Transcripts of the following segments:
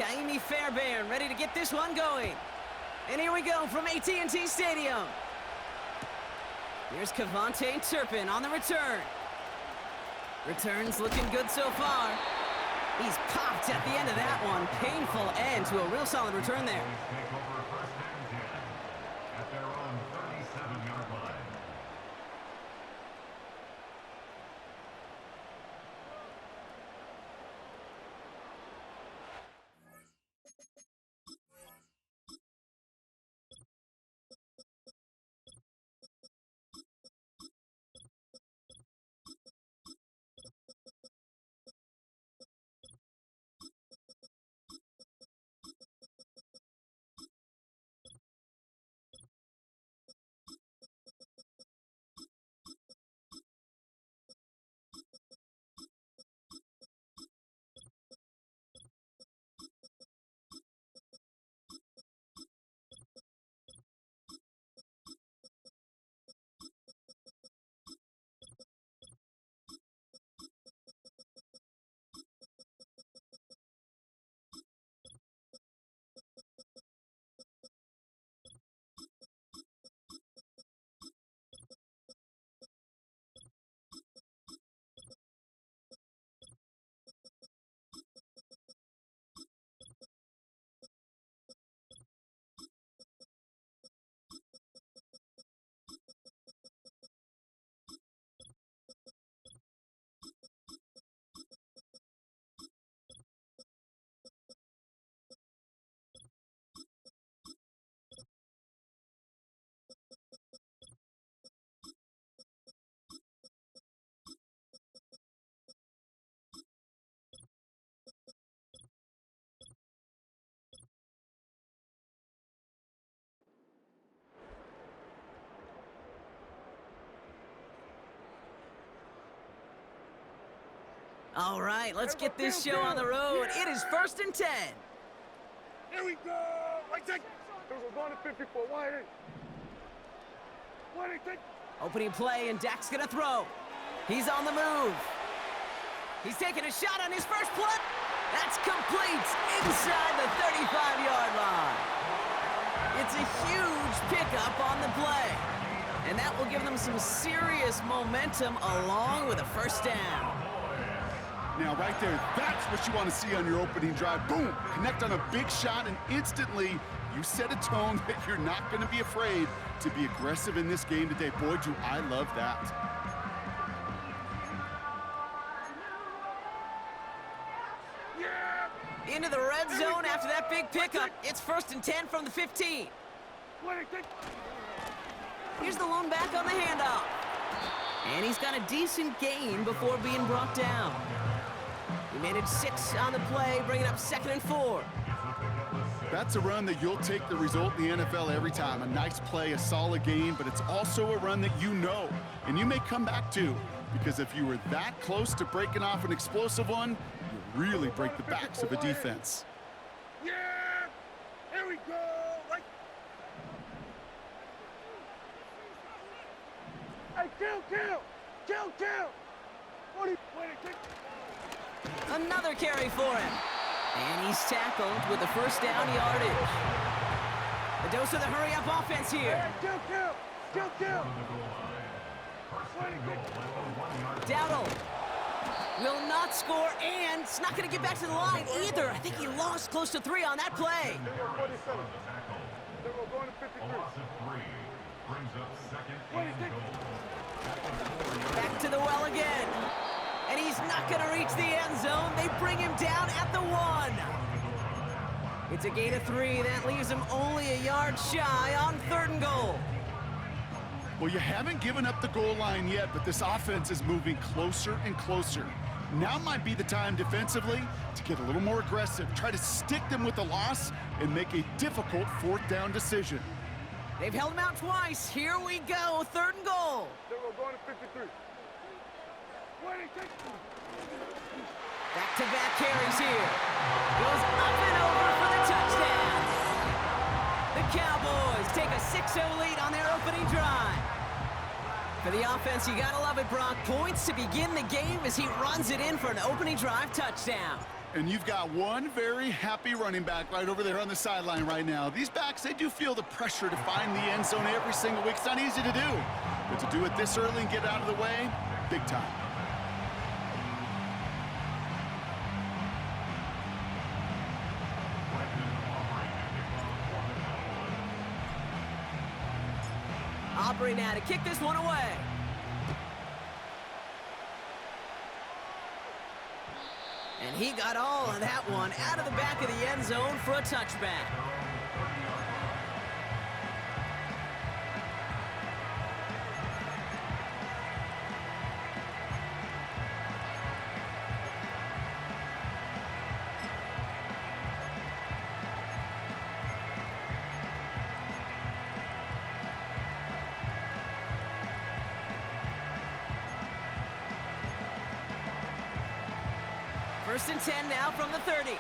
Fairbairn ready to get this one going. And here we go from AT&T Stadium. Here's Kavontae Turpin on the return. Return's looking good so far. He's popped at the end of that one. Painful end to a real solid return there. At their own 37-yard line. All right, let's get this show on the road. It is 1st and 10. Here we go. Right take. We're going to 54. Wide take. Opening play, and Dak's gonna throw. He's on the move. He's taking a shot on his first play. That's complete inside the 35-yard line. It's a huge pickup on the play. And that will give them some serious momentum along with a first down. Now, right there, that's what you want to see on your opening drive. Boom! Connect on a big shot, and instantly you set a tone that you're not going to be afraid to be aggressive in this game today. Boy, do I love that. Yeah! Into the red zone after that big pickup. It's 1st and 10 from the 15. Here's the lone back on the handoff. And he's got a decent gain before being brought down. He managed 6 on the play, bringing up 2nd and 4. That's a run that you'll take the result in the NFL every time. A nice play, a solid gain, but it's also a run that you know, and you may come back to, because if you were that close to breaking off an explosive one, you really break the backs of a defense. Yeah! Here we go! Right. Hey, kill! 40, take. Another carry for him. And he's tackled with the first down yardage. A dose of the hurry-up offense here. Kill! Dowdle will not score, and it's not going to get back to the line either. I think he lost close to 3 on that play. Then we're going to 53. Brings up 2nd and goal. Back to the well again. And he's not going to reach the end zone. They bring him down at the 1. It's a gain of 3. That leaves him only a yard shy on 3rd and goal. Well, you haven't given up the goal line yet, but this offense is moving closer and closer. Now might be the time defensively to get a little more aggressive, try to stick them with the loss, and make a difficult 4th down decision. They've held him out twice. Here we go, 3rd and goal. Then we're going to 53. Back-to-back carries here. Goes up and over for the touchdown. The Cowboys take a 6-0 lead on their opening drive. For the offense, you gotta love it, Brock. Points to begin the game as he runs it in for an opening drive touchdown. And you've got one very happy running back right over there on the sideline right now. These backs, they do feel the pressure to find the end zone every single week. It's not easy to do, but to do it this early and get out of the way, big time. Aubrey now to kick this one away. And he got all of that one out of the back of the end zone for a touchback. First and 10 now from the 30.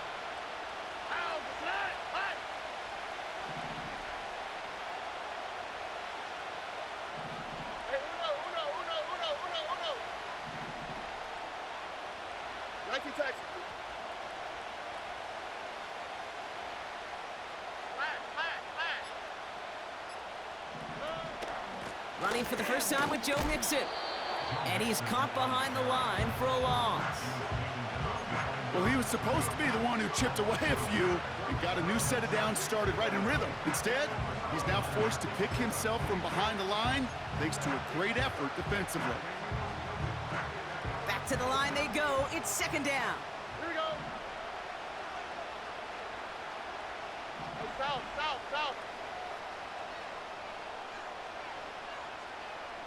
Running for the first time with Joe Mixon. And he's caught behind the line for a loss. Well, he was supposed to be the one who chipped away a few and got a new set of downs started right in rhythm. Instead, he's now forced to pick himself from behind the line thanks to a great effort defensively. Back to the line they go. It's second down. Here we go. South.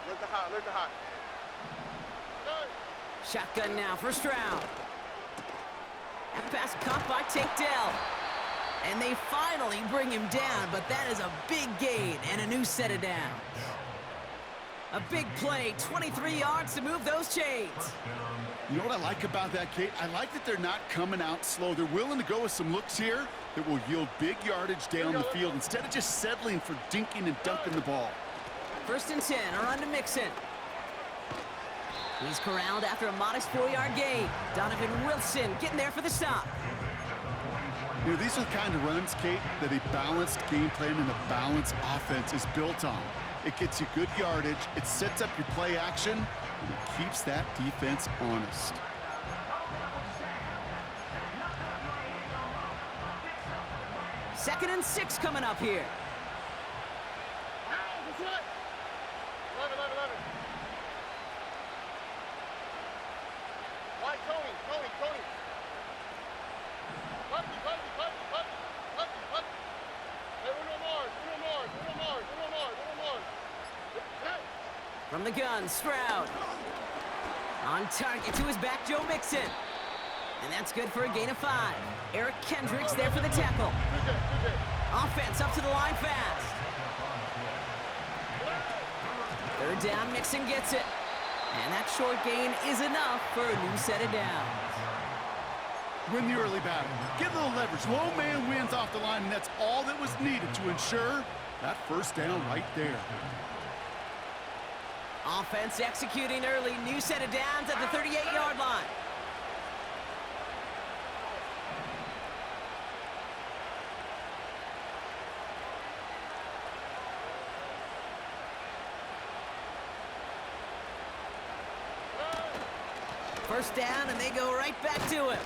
Look the hot. Shotgun now, first round. That pass caught by Tank Dell. And they finally bring him down, but that is a big gain and a new set of downs. A big play, 23 yards to move those chains. You know what I like about that, Kate? I like that they're not coming out slow. They're willing to go with some looks here that will yield big yardage down the field instead of just settling for dinking and dunking the ball. First and 10, a run to Mixon. He's corralled after a modest 4-yard gain. Donovan Wilson getting there for the stop. You know, these are the kind of runs, Kate, that a balanced game plan and a balanced offense is built on. It gets you good yardage, it sets up your play action, and it keeps that defense honest. Second and 6 coming up here. From the gun, Stroud. On target to his back, Joe Mixon. And that's good for a gain of 5. Eric Kendricks there for the tackle. Offense up to the line fast. Third down, Mixon gets it. And that short gain is enough for a new set of downs. Win the early battle. Get a little leverage. Low man wins off the line, and that's all that was needed to ensure that first down right there. Offense executing early. New set of downs at the 38-yard line. First down, and they go right back to him.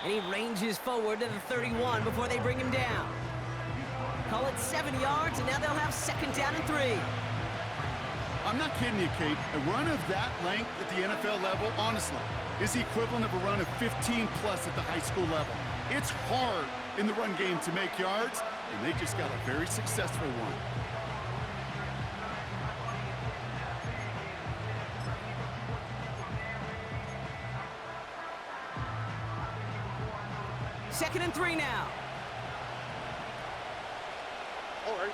And he ranges forward to the 31 before they bring him down. Call it 7 yards, and now they'll have second down and 3. I'm not kidding you, Kate. A run of that length at the NFL level, honestly, is the equivalent of a run of 15-plus at the high school level. It's hard in the run game to make yards, and they just got a very successful one. Second and 3 now. All right.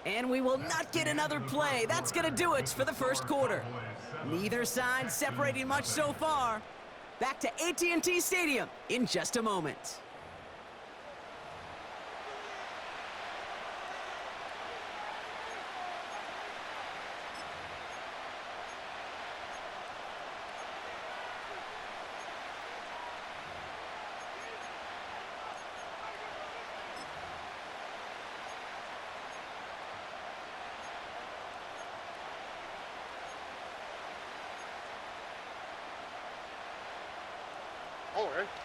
And we will not get another play. That's going to do it for the first quarter. Neither side separating much so far. Back to AT&T Stadium in just a moment.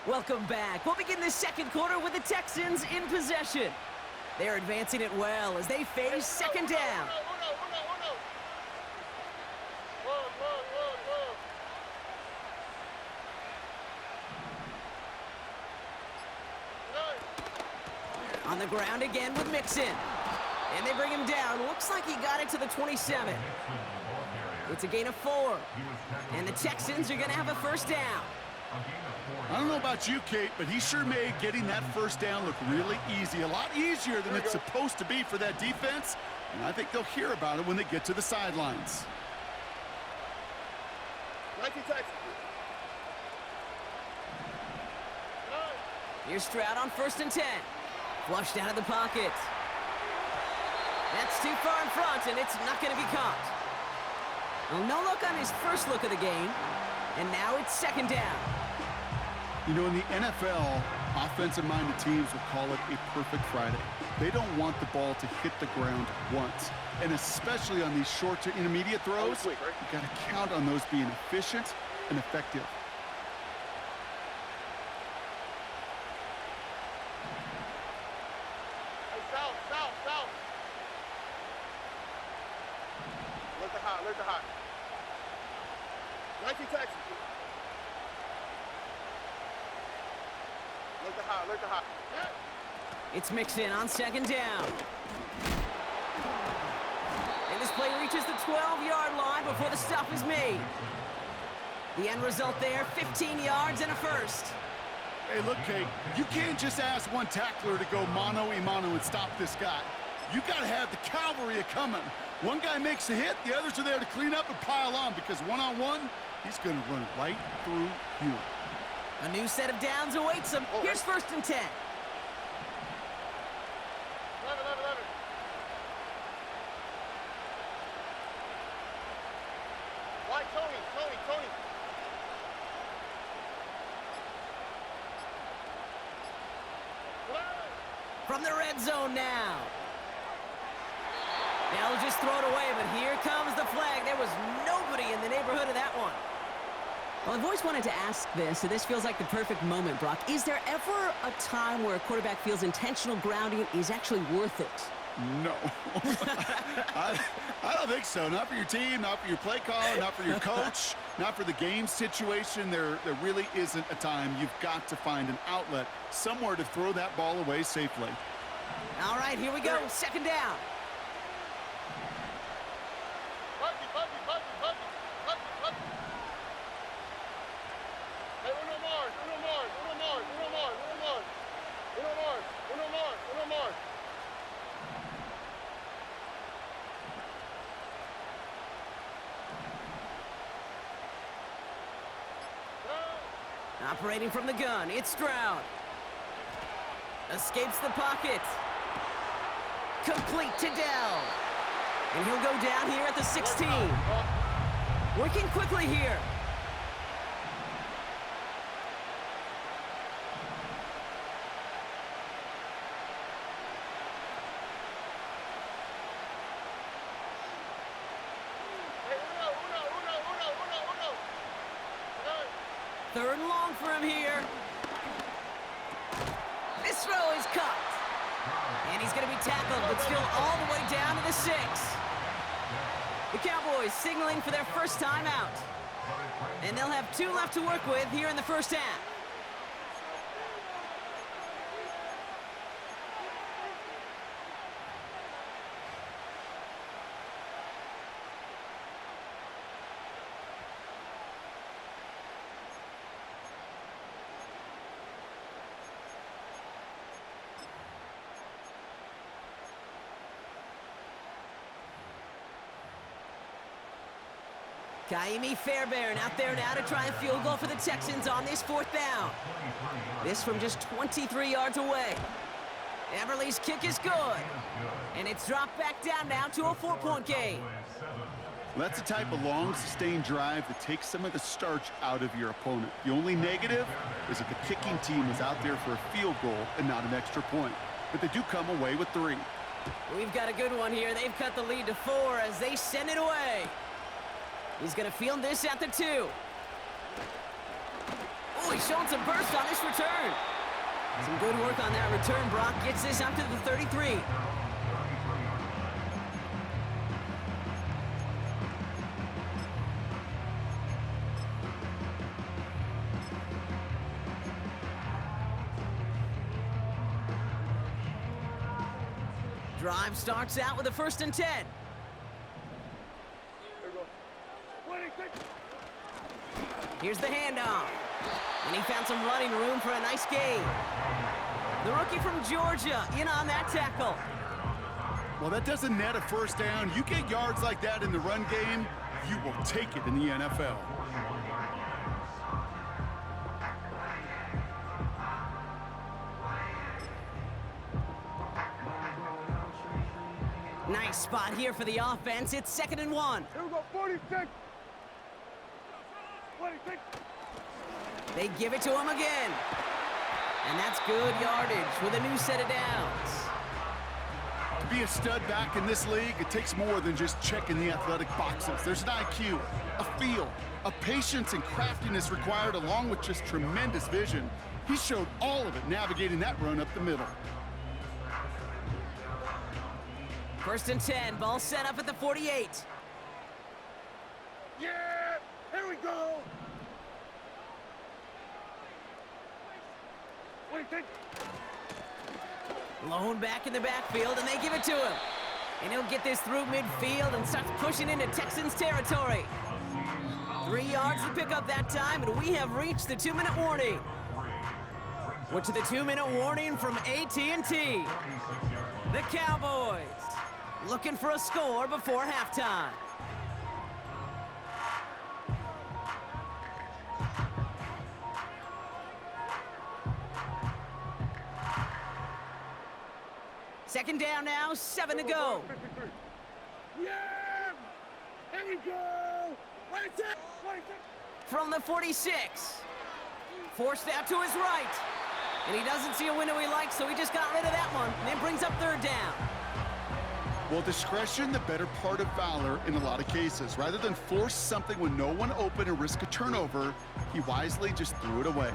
Welcome back. We'll begin the second quarter with the Texans in possession. They're advancing it well as they face second down. On the ground again with Mixon. And they bring him down. Looks like he got it to the 27. It's a gain of 4. And the Texans are going to have a first down. I don't know about you, Kate, but he sure made getting that first down look really easy. A lot easier than it's supposed to be for that defense. And I think they'll hear about it when they get to the sidelines. Here's Stroud on 1st and 10. Flushed out of the pocket. That's too far in front, and it's not going to be caught. Well, no look on his first look of the game, and now it's second down. You know, in the NFL, offensive-minded teams will call it a perfect Friday. They don't want the ball to hit the ground once. And especially on these short to intermediate throws, you got to count on those being efficient and effective. Alert the hot. 19 Texas. Alert the hot. It's Mixon on second down. And this play reaches the 12-yard line before the stop is made. The end result there, 15 yards and a first. Hey, look, Kate, you can't just ask one tackler to go mano-a-mano and stop this guy. You got to have the cavalry coming. One guy makes a hit, the others are there to clean up and pile on, because one-on-one, he's going to run right through you. A new set of downs awaits him. Here's 1st and 10. 11. White, Tony. From the red zone now. They'll just throw it away, but here comes the flag. There was nobody in the neighborhood of that one. Well, I've always wanted to ask this, so this feels like the perfect moment, Brock. Is there ever a time where a quarterback feels intentional grounding is actually worth it? No. I don't think so. Not for your team, not for your play caller, not for your coach, not for the game situation. There really isn't a time. You've got to find an outlet, somewhere to throw that ball away safely. All right, here we go. Second down. Operating from the gun, it's Stroud. Escapes the pocket. Complete to Dell. And he'll go down here at the 16. Working quickly here. Third and long for him here. This throw is cut. And he's going to be tackled, but still all the way down to the 6. The Cowboys signaling for their first time out. And they'll have 2 left to work with here in the first half. Kaimi Fairbairn out there now to try a field goal for the Texans on this 4th down. This from just 23 yards away. Everly's kick is good. And it's dropped back down now to a 4-point game. That's the type of long, sustained drive that takes some of the starch out of your opponent. The only negative is that the kicking team was out there for a field goal and not an extra point. But they do come away with 3. We've got a good one here. They've cut the lead to 4 as they send it away. He's going to field this at the 2. Oh, he's showing some burst on this return. Some good work on that return. Brock gets this up to the 33. Drive starts out with a 1st and 10. Here we go. 26. Here's the handoff. And he found some running room for a nice gain. The rookie from Georgia in on that tackle. Well, that doesn't net a 1st down. You get yards like that in the run game, you will take it in the NFL. Nice spot here for the offense. It's 2nd and 1. Here we go. 46. 26. They give it to him again. And that's good yardage with a new set of downs. To be a stud back in this league, it takes more than just checking the athletic boxes. There's an IQ, a feel, a patience and craftiness required along with just tremendous vision. He showed all of it navigating that run up the middle. 1st and 10, ball set up at the 48. Yeah! Here we go! 26. Lone back in the backfield, and they give it to him. And he'll get this through midfield and starts pushing into Texans territory. 3 yards to pick up that time, and we have reached the 2-minute warning. We're to the 2-minute warning from AT&T. The Cowboys looking for a score before halftime. Second down now, 7 to go. 53. Yeah! Here we go! 26. 26. From the 46. Forced out to his right. And he doesn't see a window he likes, so he just got rid of that one. And then brings up 3rd down. Well, discretion, the better part of valor in a lot of cases. Rather than force something when no one open and risk a turnover, he wisely just threw it away.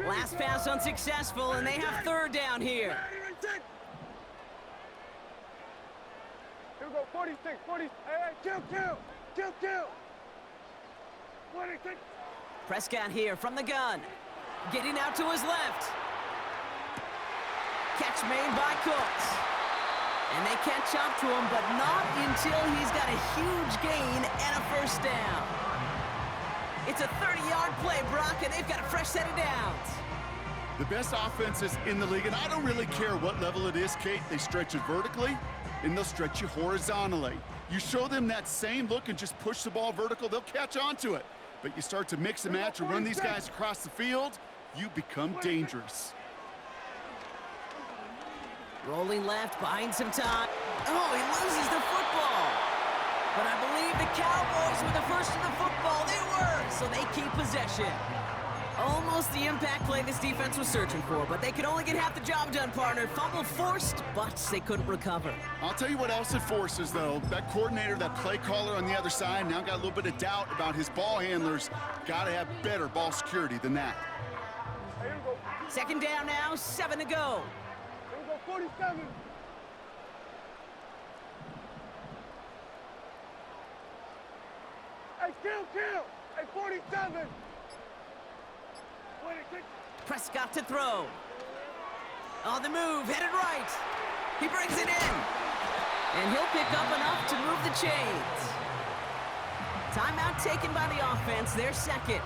Last pass unsuccessful, and they have 3rd down here. Here we go. 46. 40. Hey, kill. 26. Prescott here from the gun. Getting out to his left. Catch made by Cooks. And they catch up to him, but not until he's got a huge gain and a 1st down. It's a 30-yard play, Brock, and they've got a fresh set of downs. The best offenses in the league, and I don't really care what level it is, Kate, they stretch it vertically, and they'll stretch you horizontally. You show them that same look and just push the ball vertical, they'll catch on to it. But you start to mix and match and run these guys across the field, you become dangerous. Rolling left, buying some time. Oh, he loses the football. But I believe the Cowboys were the first to the football. They were, so they keep possession. Almost the impact play this defense was searching for, but they could only get half the job done, partner. Fumble forced, but they couldn't recover. I'll tell you what else it forces, though. That coordinator, that play caller on the other side, now got a little bit of doubt about his ball handlers. Got to have better ball security than that. Hey, here we go. Second down now, 7 to go. Here we go. 47. Hey, kill. Hey, 47. 26. Prescott to throw. On the move, headed right. He brings it in. And he'll pick up enough to move the chains. Timeout taken by the offense, their 2nd.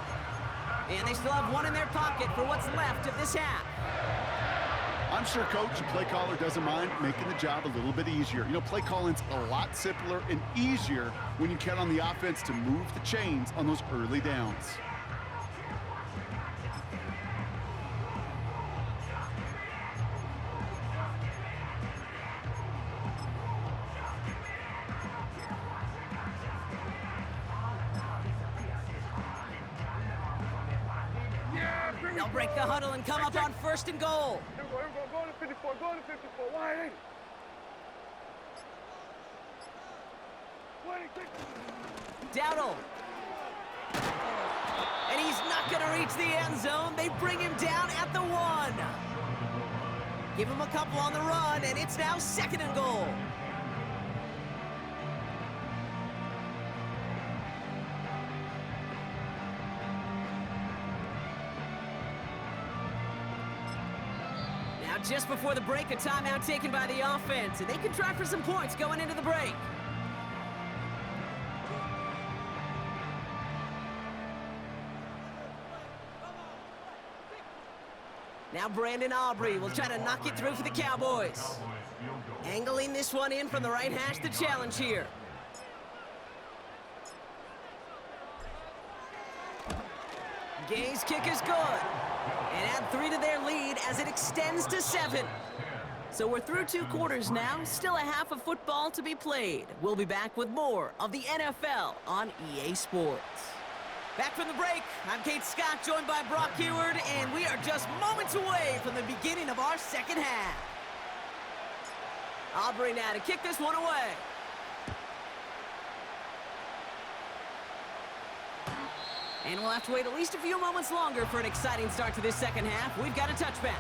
And they still have 1 in their pocket for what's left of this half. I'm sure coach and play caller doesn't mind making the job a little bit easier. You know, play calling's a lot simpler and easier when you count on the offense to move the chains on those early downs. They'll break the huddle and come up on 1st and goal. Here we go, go to 54, go to 54, wide 80. Dowdle. And he's not going to reach the end zone. They bring him down at the 1. Give him a couple on the run, and it's now 2nd and goal. Now, just before the break, a timeout taken by the offense, and they can try for some points going into the break. Now Brandon Aubrey will try to knock it through for the Cowboys. Angling this one in from the right hash, the challenge here. Gay's kick is good. And add 3 to their lead as it extends to 7. So we're through 2 quarters now, still a half of football to be played. We'll be back with more of the NFL on EA Sports. Back from the break, I'm Kate Scott, joined by Brock Heward, and we are just moments away from the beginning of our 2nd half. Aubrey now to kick this one away. And we'll have to wait at least a few moments longer for an exciting start to this 2nd half. We've got a touchback.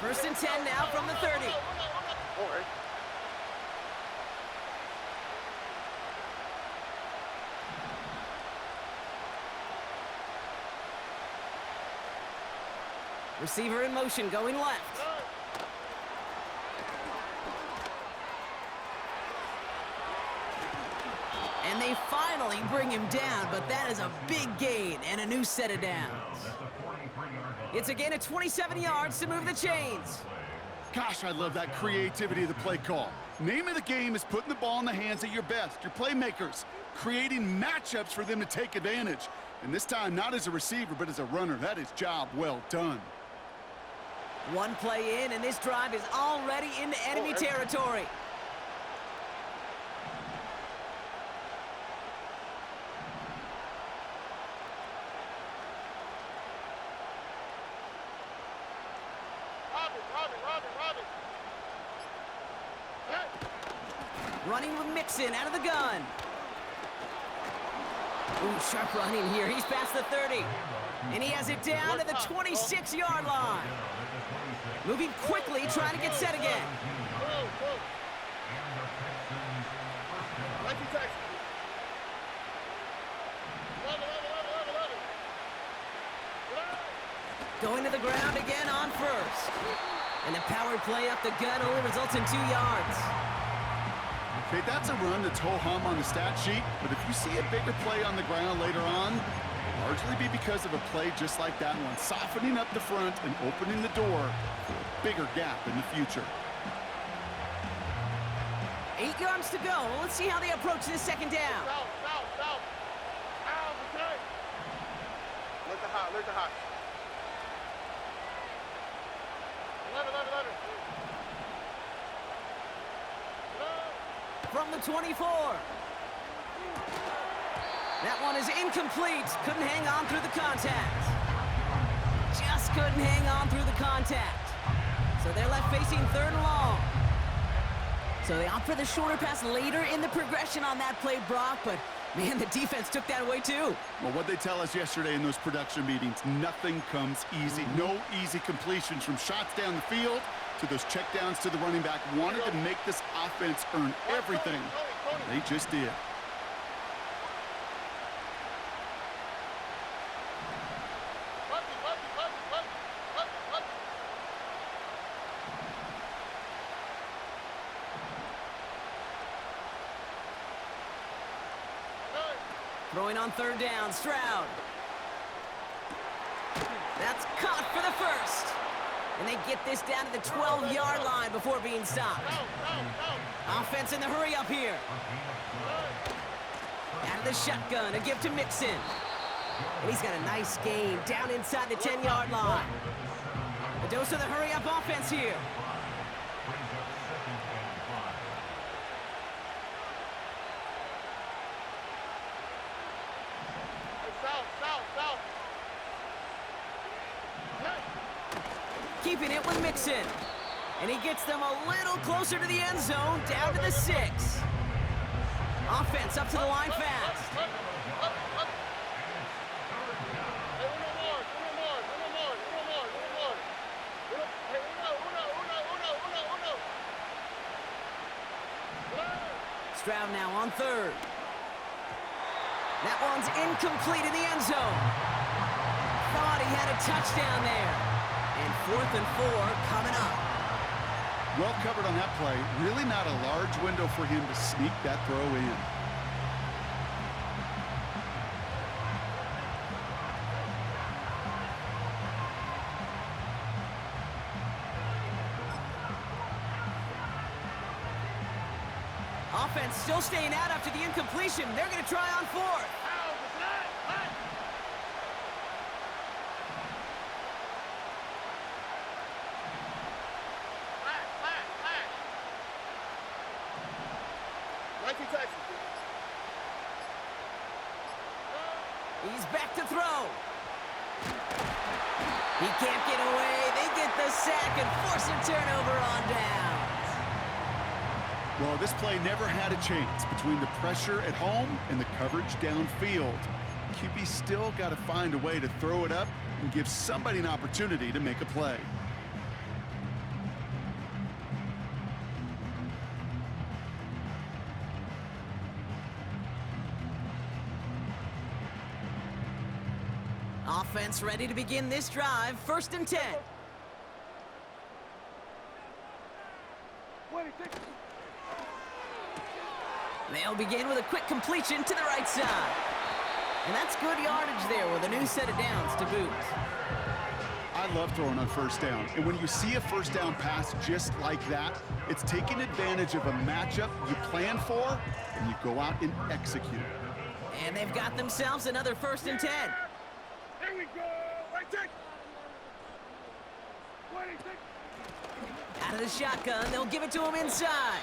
First and 10 now from the 30. Receiver in motion, going left. And they finally bring him down, but that is a big gain and a new set of downs. It's a gain of 27 yards to move the chains. Gosh, I love that creativity of the play call. Name of the game is putting the ball in the hands of your best, your playmakers, creating matchups for them to take advantage. And this time, not as a receiver, but as a runner. That is job well done. One play in, and this drive is already into enemy territory. Robbie. Running with Mixon out of the gun. Ooh, sharp running here. He's past the 30. And he has it down to the 26-yard line. Moving quickly, trying to get set again. Going to the ground again on 1st. And the power play up the gut only results in 2 yards. Okay, that's a run that's ho-hum on the stat sheet, but if you see a bigger play on the ground later on, it'll largely be because of a play just like that one, softening up the front and opening the door for a bigger gap in the future. 8 yards to go. Let's see how they approach this 2nd down. South. Okay. Let the hot. 11. From the 24. That one is incomplete. Couldn't hang on through the contact. Just couldn't hang on through the contact. So they're left facing 3rd and long. So they opt for the shorter pass later in the progression on that play, Brock, but man, the defense took that away too. Well, what they tell us yesterday in those production meetings, nothing comes easy. No easy completions from shots down the field to those checkdowns to the running back. Wanted to make this offense earn everything. They just did. Throwing on 3rd down, Stroud. That's caught for the 1st. And they get this down to the 12-yard line before being stopped. offense in the hurry up here. Out of the shotgun, a give to Mixon. And he's got a nice gain down inside the 10-yard line. A dose of the hurry up offense here. South. Keeping it with Mixon. And he gets them a little closer to the end zone, down to the 6. Offense up to the line fast. Stroud now on 3rd. That one's incomplete in the end zone. Thought he had a touchdown there. And 4th and 4 coming up. Well covered on that play. Really not a large window for him to sneak that throw in. Offense still staying out after the incompletion. They're going to try on 4th. He's back to throw. He can't get away. They get the sack and force a turnover on downs. Well, this play never had a chance between the pressure at home and the coverage downfield. QB still got to find a way to throw it up and give somebody an opportunity to make a play. Offense ready to begin this drive. 1st and 10. They'll begin with a quick completion to the right side. And that's good yardage there with a new set of downs to boot. I love throwing on 1st down. And when you see a 1st down pass just like that, it's taking advantage of a matchup you plan for, and you go out and execute. And they've got themselves another 1st and 10. Here we go. Out of the shotgun, they'll give it to him inside.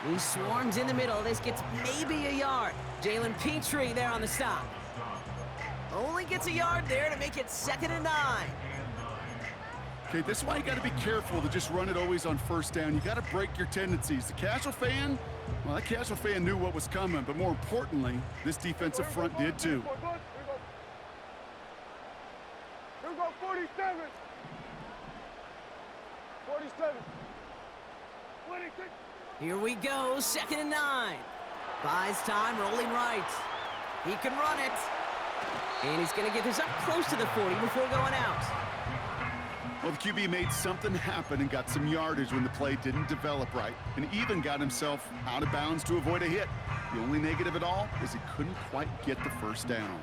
He swarms in the middle. This gets maybe a yard. Jalen Petrie there on the stop. Only gets a yard there to make it 2nd and 9. Okay, this is why you got to be careful to just run it always on 1st down. You got to break your tendencies. The casual fan, well, that casual fan knew what was coming, but more importantly, this defensive front did too. Here we go, 47. 47. 26. Here we go, 2nd and 9. Buys time, rolling right. He can run it. And he's going to get this up close to the 40 before going out. Well, the QB made something happen and got some yardage when the play didn't develop right, and even got himself out of bounds to avoid a hit. The only negative at all is he couldn't quite get the 1st down.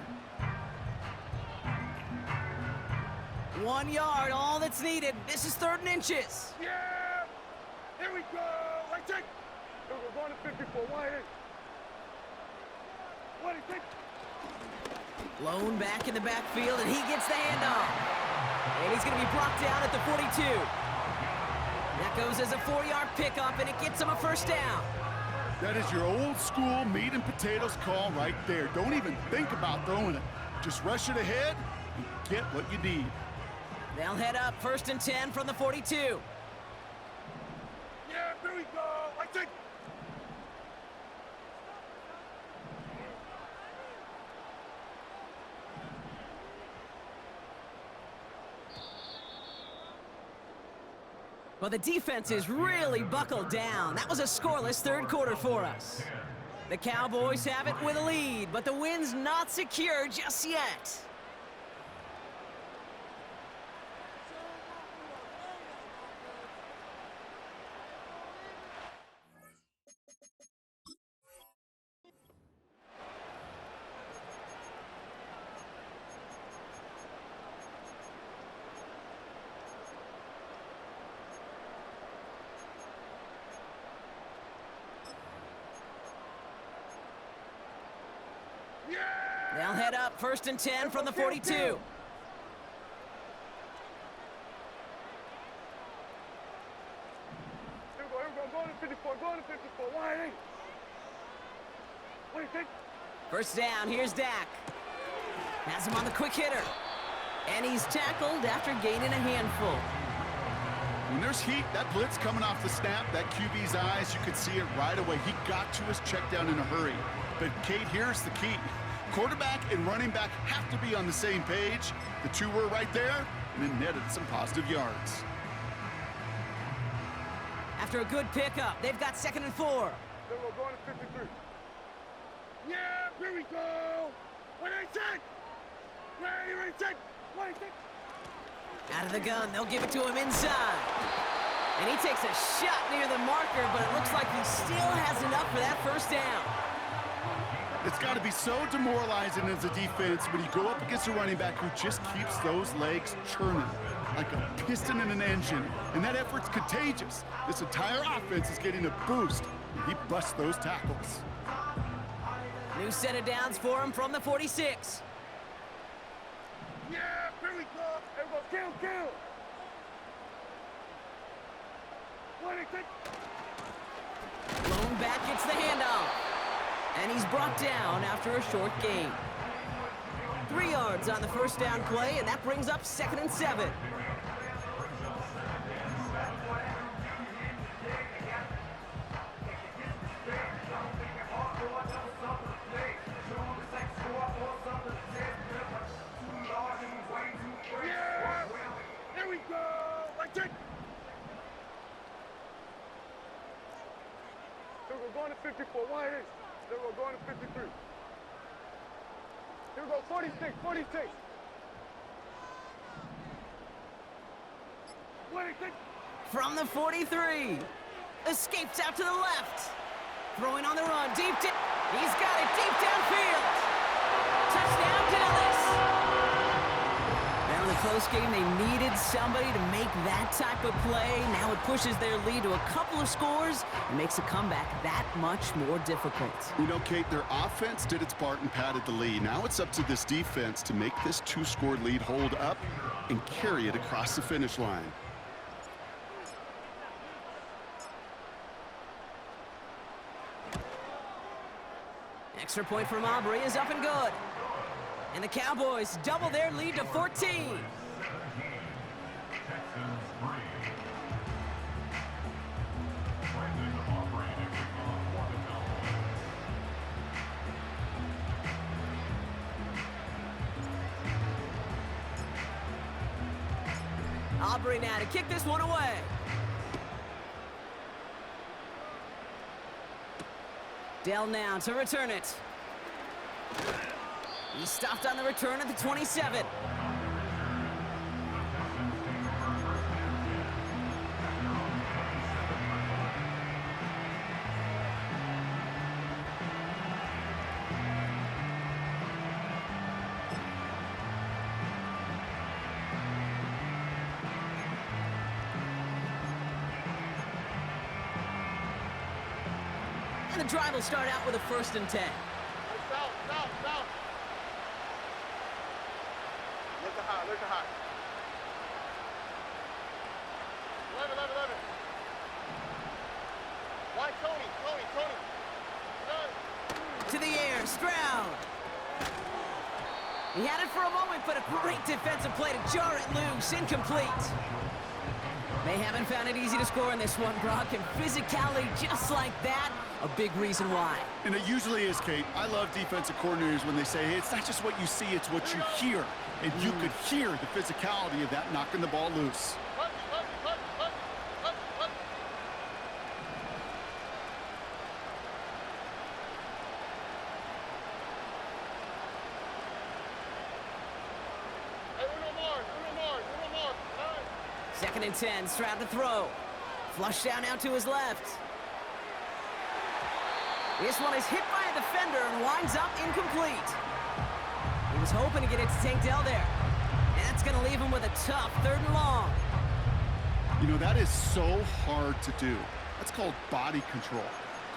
1 yard, all that's needed. This is 3rd and inches. Yeah! Here we go! Right, check! Here we go, going to 54. 1-8. Blown back in the backfield, and he gets the handoff. And he's going to be blocked down at the 42. That goes as a 4-yard pickup, and it gets him a 1st down. That is your old school meat and potatoes call right there. Don't even think about throwing it. Just rush it ahead and get what you need. They'll head up 1st and 10 from the 42. Yeah, here we go! Right, check! Well, the defense is really buckled down. That was a scoreless 3rd quarter for us. The Cowboys have it with a lead, but the win's not secure just yet. They'll head up 1st and 10 from the 42. Here we go. Going to 54. Going to 54. Wide eight. What do you think? First down, here's Dak. Has him on the quick hitter. And he's tackled after gaining a handful. When there's heat, that blitz coming off the snap, that QB's eyes, you could see it right away. He got to his check down in a hurry. But, Kate, here's the key. Quarterback and running back have to be on the same page. The two were right there, and it netted some positive yards. After a good pickup, they've got 2nd and 4. Then we're going to 53. Yeah, here we go. What do you think? Ready, take. What do you think? Out of the gun, they'll give it to him inside. And he takes a shot near the marker, but it looks like he still has enough for that first down. It's got to be so demoralizing as a defense when you go up against a running back who just keeps those legs churning like a piston in an engine. And that effort's contagious. This entire offense is getting a boost. And he busts those tackles. New set of downs for him from the 46. Yeah, here we go. Everyone, kill. What do you think? Blown back gets the handoff. And he's brought down after a short gain. 3 yards on the first down play, and that brings up 2nd and 7. Yeah, here we go. Like it. Here we're going to 54. Wide eight. Then we're going to 53. Here we go, 46. What do you think? From the 43. Escapes out to the left. Throwing on the run. He's got it deep downfield. Touchdown, Dallas. Now in the close game, they needed somebody to make that type of play. Now it pushes their lead to a couple of scores and makes a comeback that much more difficult. You know, Kate, their offense did its part and padded the lead. Now it's up to this defense to make this 2-score lead hold up and carry it across the finish line. Extra point from Aubrey is up and good. And the Cowboys double their lead to 14. Texans 3. Brandon Aubrey to kick off for the Cowboys. Aubrey now to kick this one away. Dell now to return it. He stopped on the return at the 27. And the drive will start out with a 1st and 10. South. Look at high. 11. Why, Tony? To the air, Stroud. He had it for a moment, but a great defensive play to jar it loose. Incomplete. They haven't found it easy to score in this one, Brock, and physicality just like that, a big reason why. And it usually is, Kate. I love defensive coordinators when they say, hey, it's not just what you see, it's what you hear. And you could hear the physicality of that knocking the ball loose. Second and 10, Stroud to throw. Flush down out to his left. This one is hit by a defender and winds up incomplete. He was hoping to get it to Tank Dell there. And that's going to leave him with a tough 3rd and long. You know, that is so hard to do. That's called body control.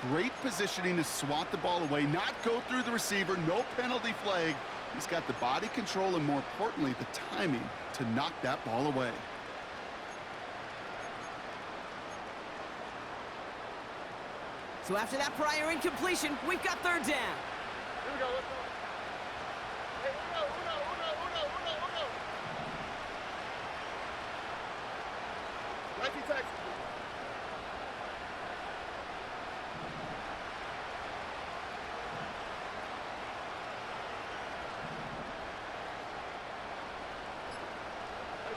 Great positioning to swat the ball away, not go through the receiver, no penalty flag. He's got the body control and, more importantly, the timing to knock that ball away. So after that prior incompletion, we've got third down. Here we go. Let's go. Hey, Uno. Nike Texas.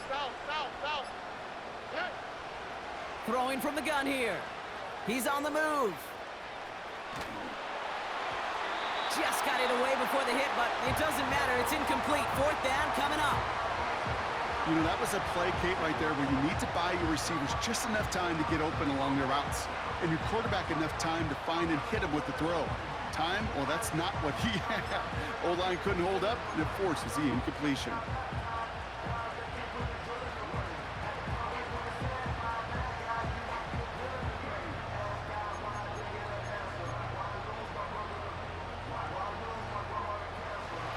South. Hey. Throwing from the gun here. He's on the move. Just got it away before the hit, but it doesn't matter. It's incomplete. Fourth down coming up. You know, that was a play, Kate, right there where you need to buy your receivers just enough time to get open along their routes, and your quarterback enough time to find and hit him with the throw. Time? Well, that's not what he had. O-line couldn't hold up, and it forces the incompletion.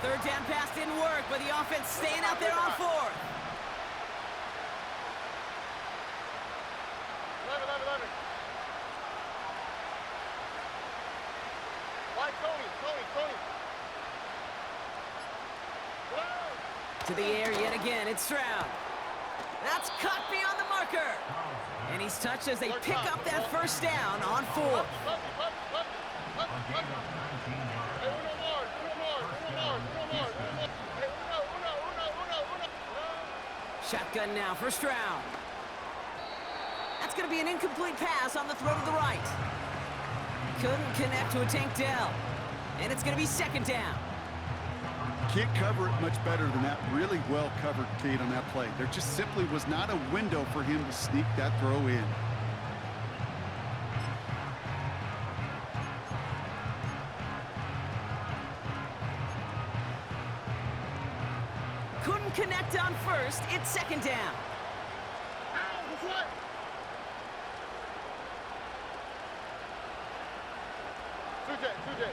Third down pass didn't work, but the offense staying out there on fourth. 11. Why Tony? To the air yet again, it's Stroud. That's cut beyond the marker. And he's touched as they pick up that first down on fourth. Shotgun now for Stroud. That's going to be an incomplete pass on the throw to the right. Couldn't connect to a Tank Dell. And it's going to be second down. Can't cover it much better than that. Really well covered, Kate, on that play. There just simply was not a window for him to sneak that throw in. Couldn't connect on first. It's second down. Two J.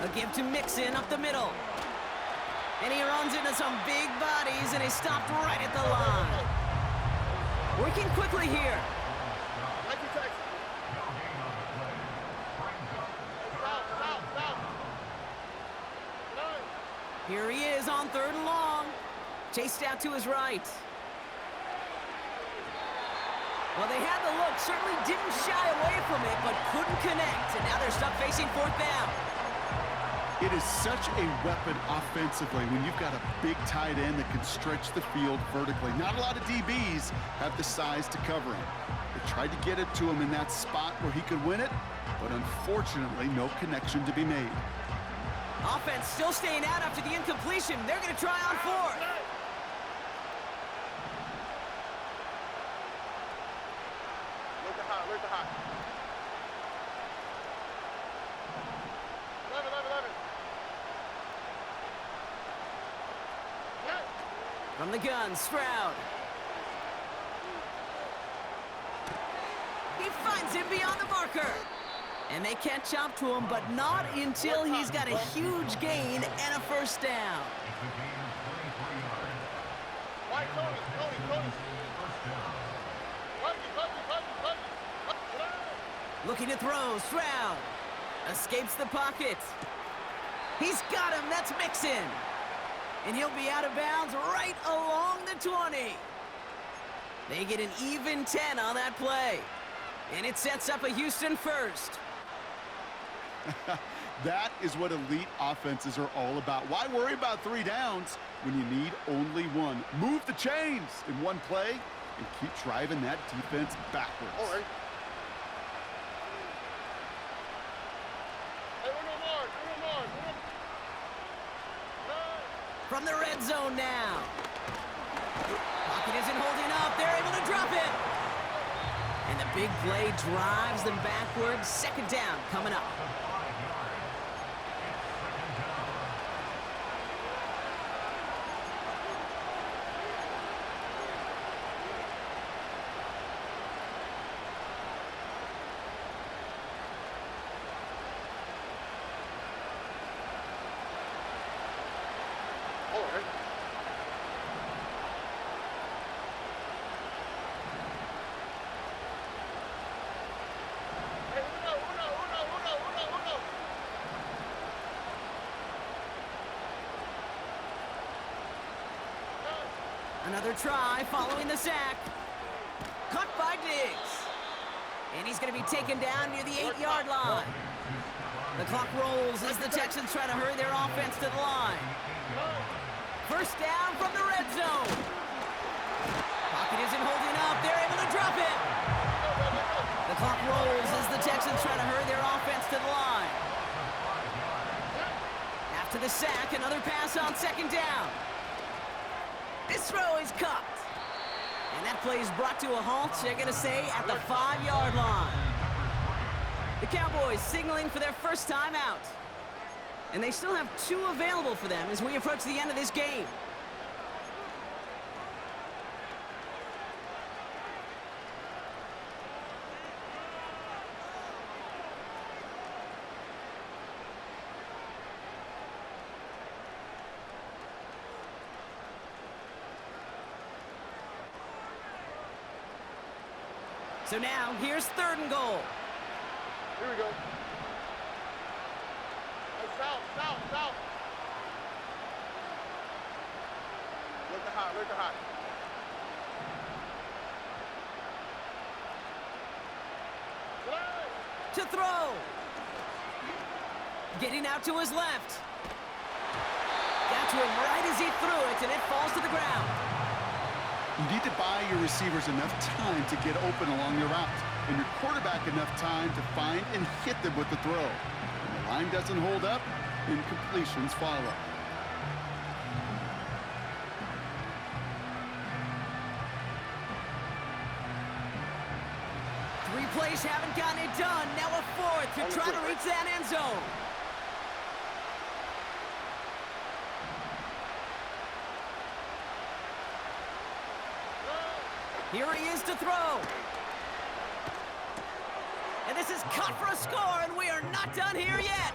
A give to Mixon up the middle. And he runs into some big bodies, and he stopped right at the line. Working quickly here. Nike Texas. South. Here he is on third and long. Chased out to his right. Well, they had the look, certainly didn't shy away from it, but couldn't connect. And now they're stuck facing fourth down. It is such a weapon offensively when you've got a big tight end that can stretch the field vertically. Not a lot of DBs have the size to cover him. They tried to get it to him in that spot where he could win it, but unfortunately, no connection to be made. Offense still staying out after the incompletion. They're going to try on fourth. Where's the hot? 11. From the gun, Stroud. He finds him beyond the marker. And they catch up to him, but not until he's got a huge gain and a first down. Why Tony? Looking to throw, Stroud. Escapes the pocket. He's got him, that's Mixon. And he'll be out of bounds right along the 20. They get an even 10 on that play. And it sets up a Houston first. That is what elite offenses are all about. Why worry about 3 downs when you need only one? Move the chains in one play and keep driving that defense backwards. All right. Hey, Uno more. From the red zone now. Pocket isn't holding up. They're able to drop it. And the big play drives them backwards. Second down coming up. Another try following the sack. Caught by Diggs. And he's going to be taken down near the 8-yard line. The clock rolls as the Texans try to hurry their offense to the line. First down from the red zone. Pocket isn't holding up. They're able to drop it. The clock rolls as the Texans try to hurry their offense to the line. After the sack, another pass on second down. This throw is caught. And that play is brought to a halt, they're going to say, at the 5-yard line. The Cowboys signaling for their first time out. And they still have 2 available for them as we approach the end of this game. So now, here's 3rd and goal. Here we go. Hey, south. Look at hot. To throw. Getting out to his left. Got to him right as he threw it, and it falls to the ground. You need to buy your receivers enough time to get open along your route, and your quarterback enough time to find and hit them with the throw. When the line doesn't hold up, incompletions follow. Three plays haven't gotten it done. Now a 4th to try to reach that end zone. Here he is to throw. And this is cut for a score, and we are not done here yet.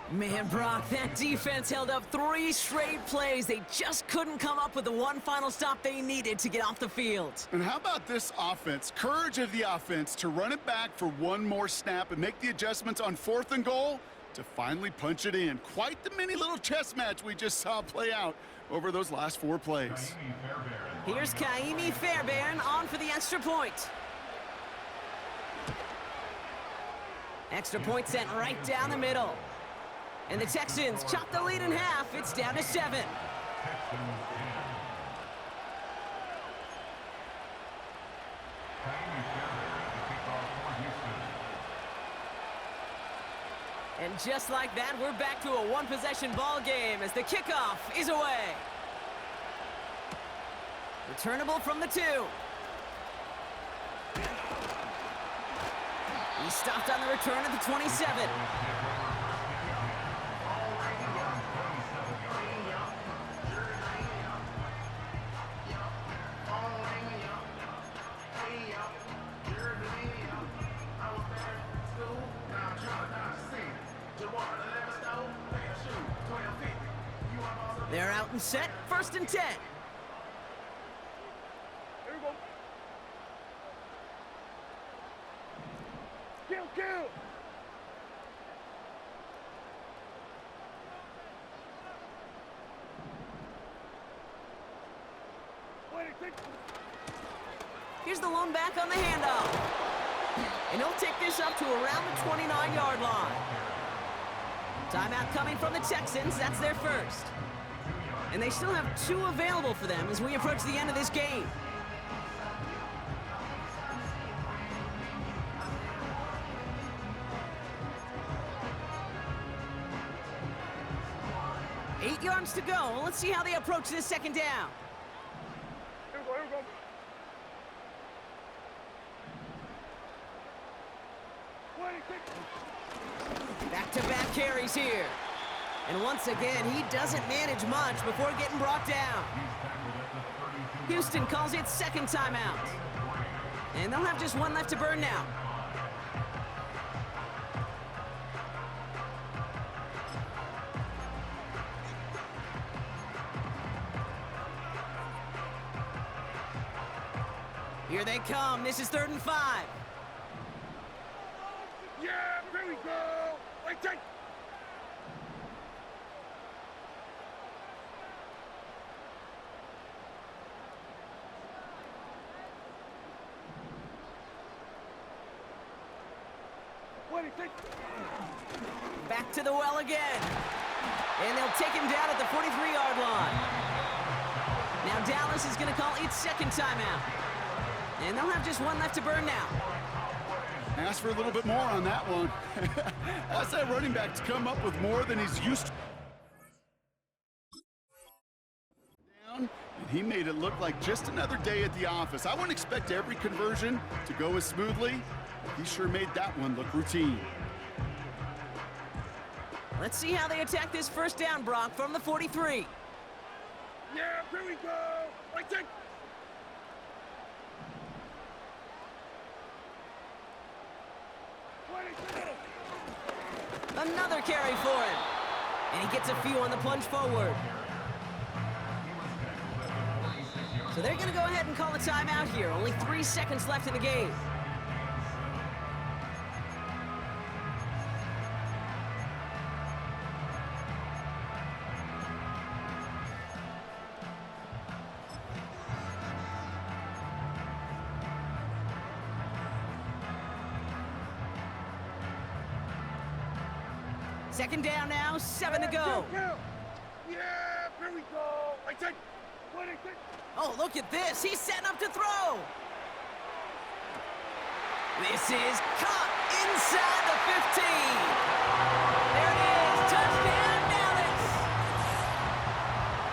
Man, Brock, that defense held up 3 straight plays. They just couldn't come up with the one final stop they needed to get off the field. And how about this offense? Courage of the offense to run it back for one more snap and make the adjustments on 4th and goal to finally punch it in. Quite the mini little chess match we just saw play out over those last 4 plays. Here's Kaimi Fairbairn on for the extra point. Extra point sent right down the middle. And the Texans chop the lead in half. It's down to 7. And just like that, we're back to a one-possession ball game as the kickoff is away. Returnable from the 2. He stopped on the return at the 27. They're out and set, 1st and 10. Here we go. Kill. Here's the lone back on the handoff. And he'll take this up to around the 29-yard line. Timeout coming from the Texans. That's their first. And they still have 2 available for them as we approach the end of this game. Eight yards to go. Let's see how they approach this second down. Here we go. Back-to-back carries here. And once again, he doesn't manage much before getting brought down. Houston calls it 2nd timeout. And they'll have just 1 left to burn now. Here they come. This is 3rd and 5. Yeah, here we go. Wait, take. Back to the well again. And they'll take him down at the 43-yard line. Now Dallas is going to call its second timeout. And they'll have just one left to burn now. Ask for a little bit more on that one. Ask that running back to come up with more than he's used to. And he made it look like just another day at the office. I wouldn't expect every conversion to go as smoothly. He sure made that one look routine. Let's see how they attack this first down, Brock, from the 43. Yeah, here we go. Right there. Another carry for him. And he gets a few on the plunge forward. So they're going to go ahead and call a timeout here. Only 3 seconds left in the game. Second down now, 7 to go. Yeah, here we go. Right there. Oh, look at this. He's setting up to throw. This is caught inside the 15. There it is. Touchdown, Dallas.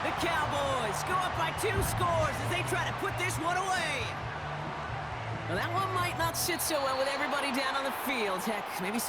The Cowboys go up by 2 scores as they try to put this one away. Well, that one might not sit so well with everybody down on the field. Heck, maybe some